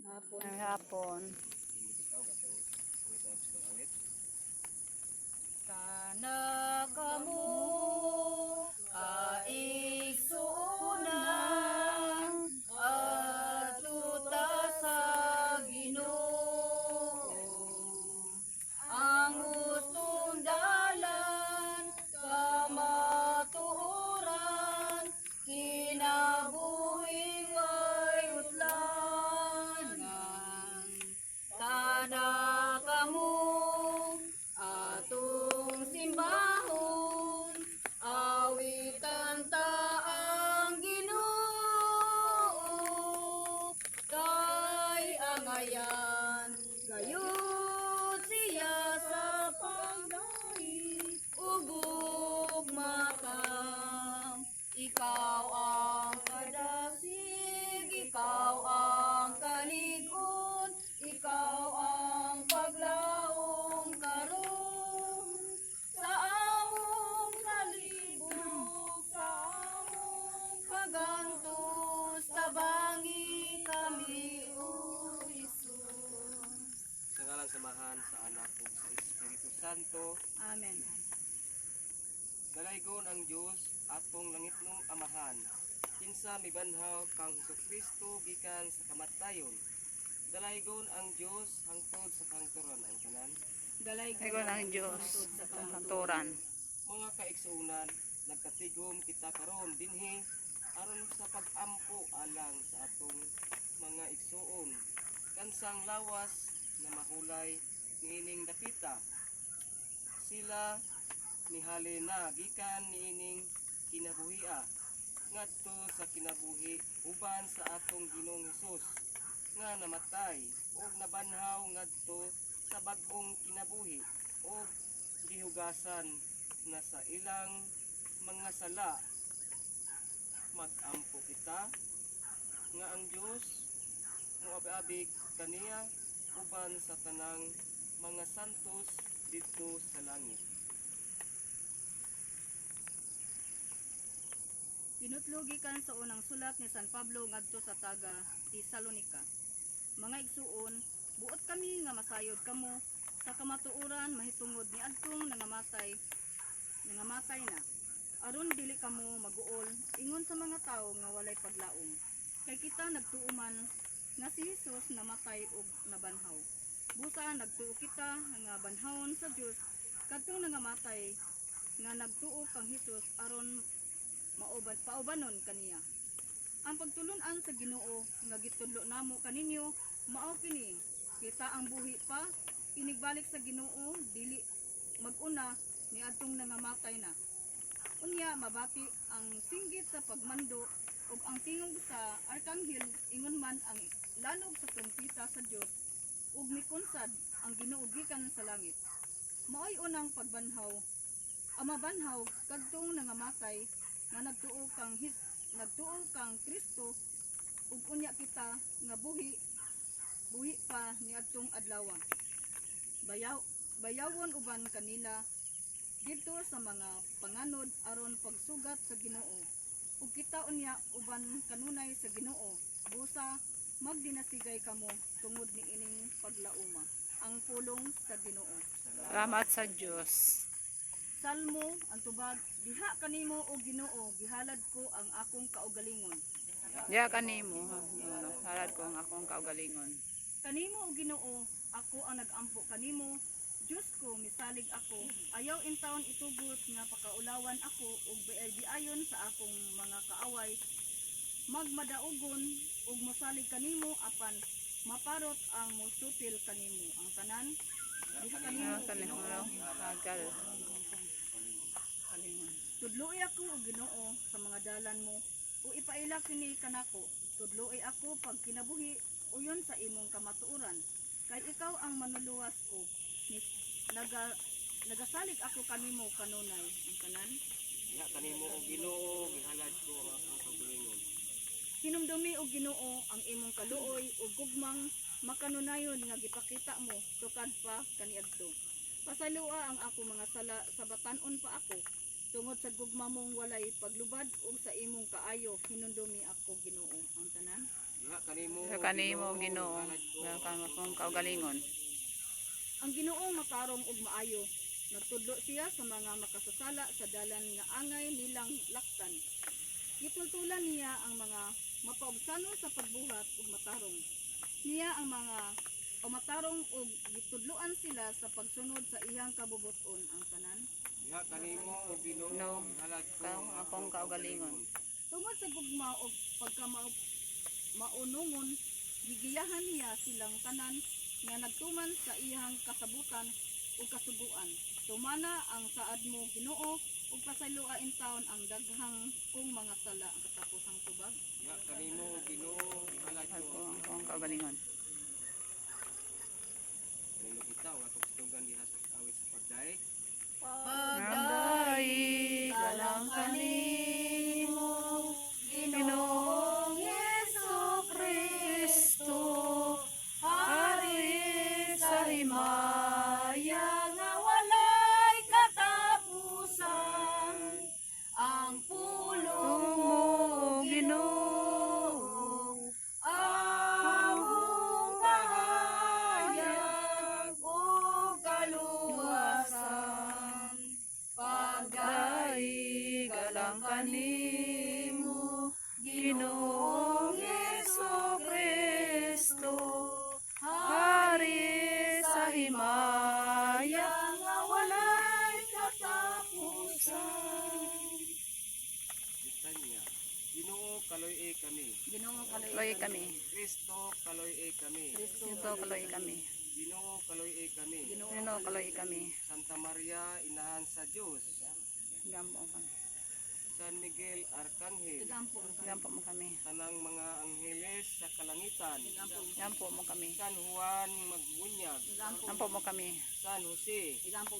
Ang hapon. Kana kamo kaigsuonan atuta sa Ginoo ang gustong dalan kamatuoran kinabuhi way utlangan kana kamo atong simbahon awitan ta ang Ginoo kay angayan gayud siya sa pagdait ug ugma ka ikaw ang kadasig ikaw ang kalig-on ikaw ang paglaom karon sa among kalibog sa among kagantos tabangi kami o Hesus. Sa ngalan samahan sa anak ug sa Espiritu Santo. Amen. Dalaygon ang Dios atong langitnong amahan. Kinsa mibanhaw kang Jesucristo gikan sa kamatayon. Dalaygon ang Dios hangtod sa kangturan ang tanan. Aygon ang Diyos sa sa kanturan. Mga kaigsuunan, nagkatigom kita karon dinhi aron sa pag-ampo alang sa atong mga igsuon. Kansang lawas na mahulay niining dapita. Sila mihali na gikan niining kinabuhia ngadto sa kinabuhi uban sa atong Ginoong Hesus nga namatay ug nabanhaw ngadto sa bag-ong kinabuhi ug gihugasan na sa ilang mga sala. Mag-ampo kita nga ang Dios mo abi-abig kaniya uban sa tanang mga santos didto sa langit. Kinutlugi kan sa unang sulat ni San Pablo ngadto sa taga Tesalonica. Mga igsuon, buot kami nga masayod kamo sa kamatuoran mahitungod ni adtong nangamatay na. Aron dili kamo maguol ingon sa mga tawo nga walay paglaom. Kay kita nagtuuman nga si Hesus namatay ug nabanhaw. Busa nagtuo kita nga banhawon sa Dios kadtong nangamatay nga nagtuo kang Hesus aron paubanon kaniya. Ang pagtulon-an sa Ginoo nga gitudlo namo kaninyo mao kini kita ang buhi pa inigbalik sa Ginoo dili maguna ni adtong nangamatay na. Unya mabati ang singgit sa pagmando ug ang tingog sa arkanghel ingon man ang lanog sa trumpeta sa Dios ug mikunsad ang Ginoo gikan sa langit. Maoy unang pagbanhaw ang mabanhaw kadtong nangamatay nga nagtuo kang Kristo ug unya kita nga buhi pa niadtong adlaw. Bayawon uban kanila didto sa mga panganod aron pagsugat sa Ginoo ug kita unya uban kanunay sa Ginoo busa magdinasigay kamo tungod niining paglauma ang pulong sa Ginoo. Salamat sa Diyos. Salmo ang tubag, diha kanimo o Ginoo gihalad ko ang akong kaugalingon. Diya kanimo. Halad ko ang akong kaugalingon. Kanimo o Ginoo, ako ang nag-ampo kanimo. Diyos ko, misalig ako. Ayaw intawon itugot nga pakaulawan ako ug biayon sa akong mga kaaway. Magmadaugon ug mosalig kanimo apan maparot ang mosutil kanimo. Ang tanan, diha kanimo o Kanimo Ginoo. tagal. Tudloi ako o Ginoo sa mga dalan mo o ipaila kini kanako. Tudloi ako pag kinabuhi uyon sa imong kamatuoran. Kay ikaw ang manuluwas ko. Nagasalig ako kanimo kanunay. Ang kanan. Diha kanimo og Ginoo gihalad ko ang akong kaugalingon. Hinumdumi o Ginoo ang imong kaluoy o gugmang makanunayon nga gipakita mo tukad pa kaniadto. Pasalua ang ako mga sala sa batan-on pa ako. Tungod sa gugma mong walay paglubad ug sa imong kaayo hinundumi ako Ginoo. Ang tanan. Diha kanimo Sa kanimo Ginoo nga akong kaugalingon. Ang Ginoong matarong ug maayo, nagtudlo siya sa mga makasasala sa dalan nga angay nilang laktan. Gitultulan niya ang mga mapaubsanon sa pagbuhat ug matarong. Niya ang mga matarong ug gitudloan sila sa pagsunod sa iyang kabubuton ang tanan. Diha kanimo o Ginoo No. halad ko Ikaw akong kaugalingon. Tungod sa gugma ug pagkamaunungon, gigiyahan niya silang tanan nga nagtuman sa iyang kasabutan ug kasuguan. Tumana ang saad mo Ginoo ug pasayloain taon ang daghang kong mga sala ang katapusang tubag. Diha kanimo o Ginoo halad ko Akong kaugalingon. Nimo kita wa tugtugan diha sa awit sa pagdaig. Pagdai galang kanimo Ginoong Jesucristo, Hari sa himaya nga walay katapusan. Ang pulong mo Ginoo, among kahayag o kaluwasan. Pagdai galang kanimo Ginoong Jesucristo, Hari sa himaya nga walay katapusan. Bitanya. Ginoo kaloy kami. Ginoo Kaloy kami. Kristo kaloy kami. Ito kaloy kami. Ginoo kaloy kami. Sino kaloy kami. Santa Maria inahan sa Dios. Gampo kami. San Miguel Arkanghel. Gampo mo kami. Tanang mga angheles sa kalangitan. Gampo mo kami. San Juan Magbunyag. Gampo mo kami. San Jose. Gampo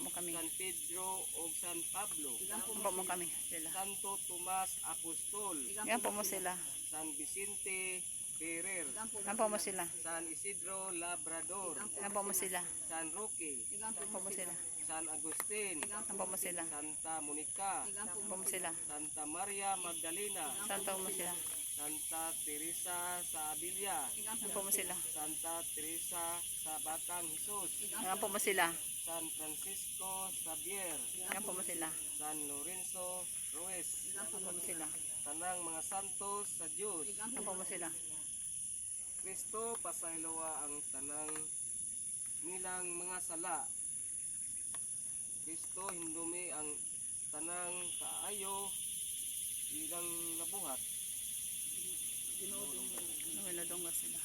mo kami. San Pedro o San Pablo. Gampo mo kami sila. Santo Tomas Apostol. Gampo mo sila. San Vicente Ferrer. Gampo mo sila. San Isidro Labrador. Gampo mo sila. San Roque. Gampo mo sila. San Agustin. Gampo mo sila. Santa Monica. Gampo mo sila. Santa Maria Magdalena. Santo mo sila. Santa Teresa sa Abilia. Gampo mo sila. Santa Teresa sa Batang Jesus. Gampo mo sila. San Francisco Xavier. Gampo mo sila. San Lorenzo Ruiz. Gampo mo sila. Tanang mga santos sa Diyos. Gampo mo sila. Kristo pasayloa ang tanang nilang mga sala. Kristo hindumi ang tanang kaayo nilang nabuhat. Winodong sila.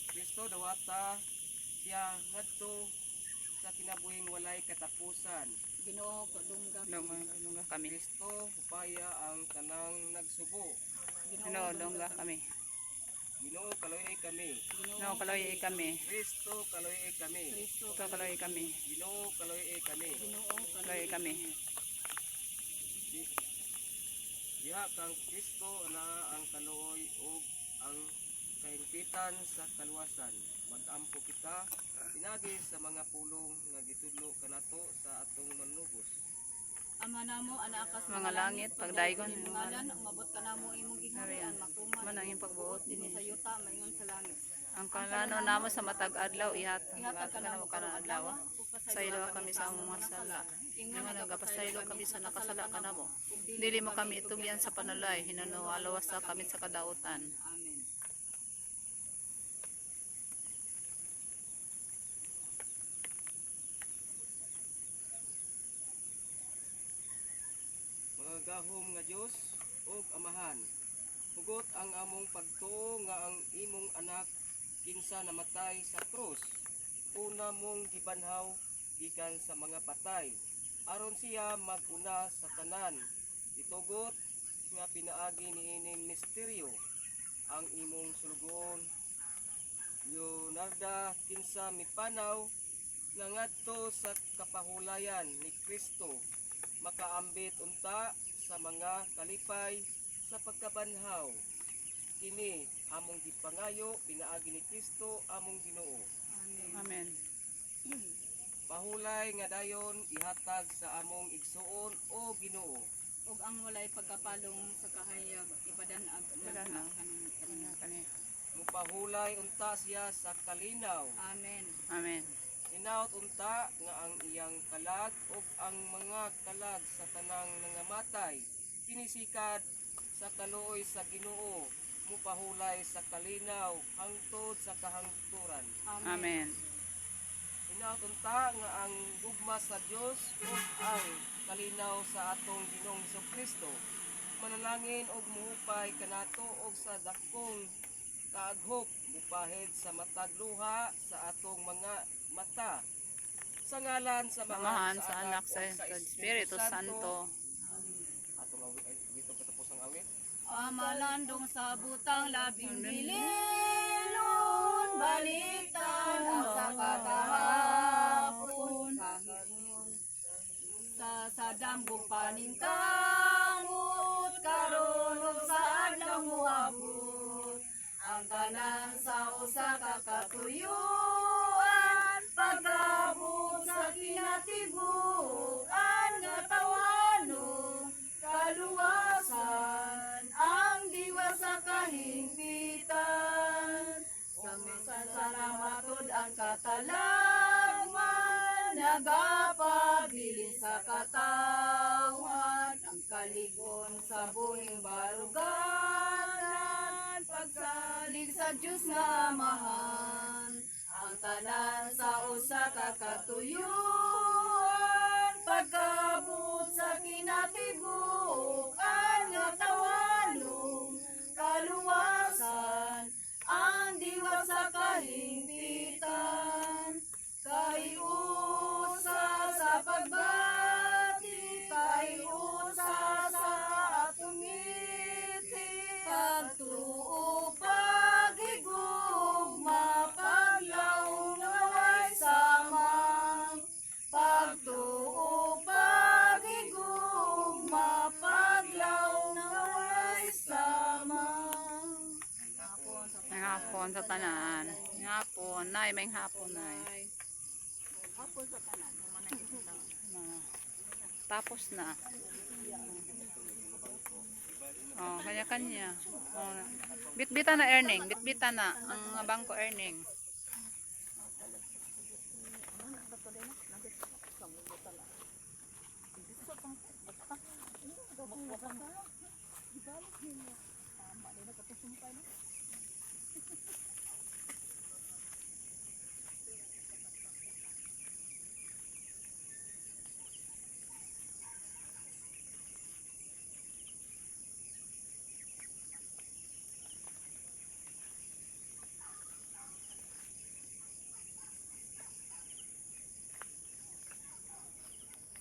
Kristo dawata siya ngadto sa kinabuhing walay katapusan. Ginoo kadungga. Dongga kami. Kristo upaya ang tanang nagsubo. Dongga kami. Ginoo kaloy kami. No, kaloy kami. Kristo kaloy kami. Ito kaloy kami. Ginoo kaloy kami. Kaloy kami. Diha kang Kristo ana ang kaluoy ug ang kahingpitan sa kaluwasan. Mag-ampo kita pinagi sa mga pulong nga gitudlo kanato sa atong manlubos. Ama namo ana ka sa Mga langit, pagdaygon. ngalan umabot ka namo imong gingharian matuman. Manangin pagbuot din. Sa yuta maingon sa langit. Ang kalano namo sa matag adlaw ihatag ka namo kana adlaw. Saylo kami sa among mga sala. Nga nagapasaylo kami sa nakasala ka namo. Dili mo kami itugyan sa panalay, hinano alawas sa kami sa kadautan. Amen. Mga gahom nga Dios ug Amahan, hugot ang among pagtuo nga ang imong anak kinsa namatay sa krus. Una mong gibanhaw gikan sa mga patay, aron siya maguna sa tanan. Itugot nga pinaagi niining misteryo ang imong sulgoon. Leonardo kinsa mipanaw nga ngadto sa kapahulayan ni Kristo, makaambit unta sa mga kalipay sa pagkabanhaw. Kini among gipangayo pinaagi ni Kristo among Ginoo. Amen. Pahulay nga dayon ihatag sa among igsuon o Ginoo ug ang walay pagkapalong sa kahayag ipadanag Ipadanag. kanina. Kani. Mupahulay unta siya sa kalinaw. Amen. Amen. Hinaut unta nga ang iyang kalag ug ang mga kalag sa tanang nangamatay pinisikad sa kaluoy sa Ginoo, mupahulay sa kalinaw hangtod sa kahangturan. Amen. Hinaut unta nga ang gugma sa Dios ug ang kalinaw sa atong Ginoong Hesukristo manalangin og muhupay kanato og sa dakong kaaghop mupahid sa matag luha sa atong mga mata sa ngalan sa Samahan mga sa anak sa Espiritu Santo. Atong awit ay dito katapos ang awit. Amalandong sa butang labing bililon, baliktad ang sa katahapon. Sa dambog paningkamot, karon ug sa adlaw moabot. Ang tanan sa usa ka katuyuan, pagkabot sa kinatibukan nga tawanong kaluwasan, ang diwa sa kahimpitan. Sa misan sa namatod ang katalagman, nagapabilin sa katawan, ang kaligon sa buhing baruganan, pagsalig sa Diyos nga amahan, ang tanan sa usa ka katuyuan, pagkabot sa kinatibukan nga tawanong kaluwasan, ang diwa sa kahimpitan. Kayusa sa pagbati, kayusa sa atong ngiti, pagtuo paghigugma, paglaom nga way samang, pagtuo paghigugma, paglaom nga way samang. May hapon sa tanan. May hapon. Nay, may hapon, nay. Hapon sa tanan. Tapos na. Oh, kanya-kanya. Oh, bitbita na earning. Bitbita na ang bangko earning.